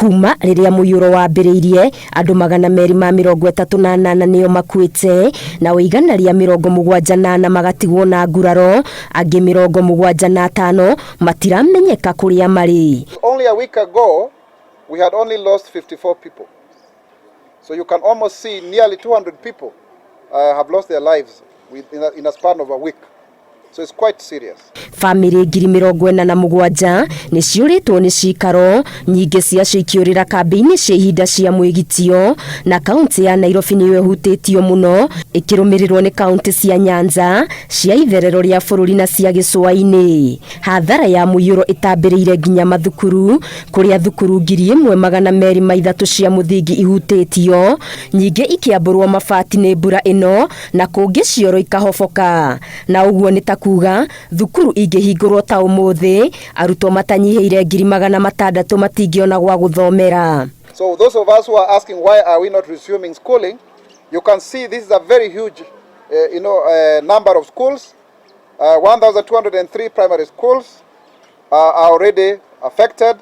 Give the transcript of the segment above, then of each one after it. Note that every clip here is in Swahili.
kuma riria muyuro wambiriirie andu 238 nio makuite na uiganaria 78 magatigwo na nguraro angi 75 matiramenyeka kuria mari. Only a week ago we had only lost 54 people. So you can almost see nearly 200 people have lost their lives in a span of a week. So it's quite serious. Family 47 ni ciuritwo ni cikaro nyingi cia cikiurira kambi-ini cia ihinda cia mwigitio na kaunti ya Nairobi ni wehutitio muno ikirumirirwo ni kaunti cia Nyanza cia itherero ria bururi na cia gicua-ini. Hathara ya muyuro itambiriire nginya mathukuru kuria thukuru 1203 cia muthingi ihutitio nyingi ikiamburwo mabati ni mbura ino na kungi cioro ikahoboka na uguo ni kuga thukuru ingihingurwo ta umuthi arutwo matanyihiire 600 matingiona gwa guthomera. So those of us who are asking why are we not resuming schooling, you can see this is a very huge number of schools. 1203 primary schools are already affected,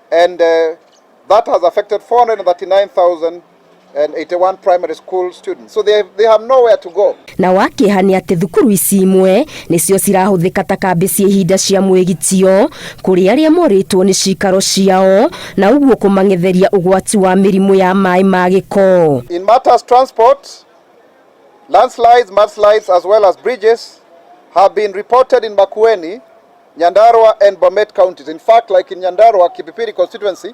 and that has affected 439,081 primary school students. So they have nowhere to go. Na wakihani ati thukuru ici imwe nicio cirahuthika ta kambi cia ihinda cia mwigitio kuri aria moritwo ni cikaro ciao na uguo kumangetheria ugwati wa mirimu ya mai ma giko. In matters transport, landslides, mudslides as well as bridges have been reported in Makueni, Nyandarua and Bomet counties. In fact, like in Nyandarua, Kipipiri constituency,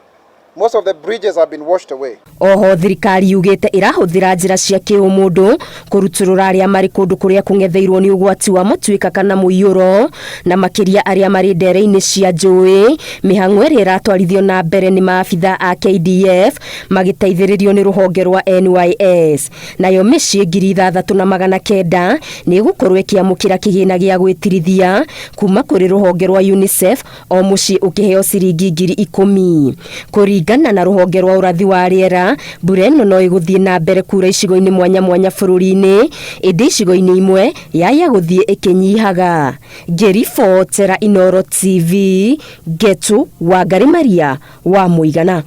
most of the bridges have been washed away. Oho thirikari yugite irahuthira njira cia kiumundu kuruturura aria mari kundu kuria kungetheirwo ni ugwati wa matuika kana muyuro na makiria aria mari ndere-ini cia njui. Mihang'o iria iratwarithio na mbere ni maabitha a KDF magiteithiririo ni ruhonge rwa NYS. Nayo micii 6,900 ni igukorwo ikiamukira kigina gia gwitirithia kuma kuri ruhonge rwa UNICEF o mucii ukiheo ciringi 10,000. Kuringana na ruhonge rwa urathi wa riera, mbura ino no iguthie na mbere kura icigo-ini mwanya mwanya bururi-ini, indi icigo-ini imwe yaya guthie ikinyihaga. Ngiribotera Inooro TV, Getu Wangari Maria wa Muigana.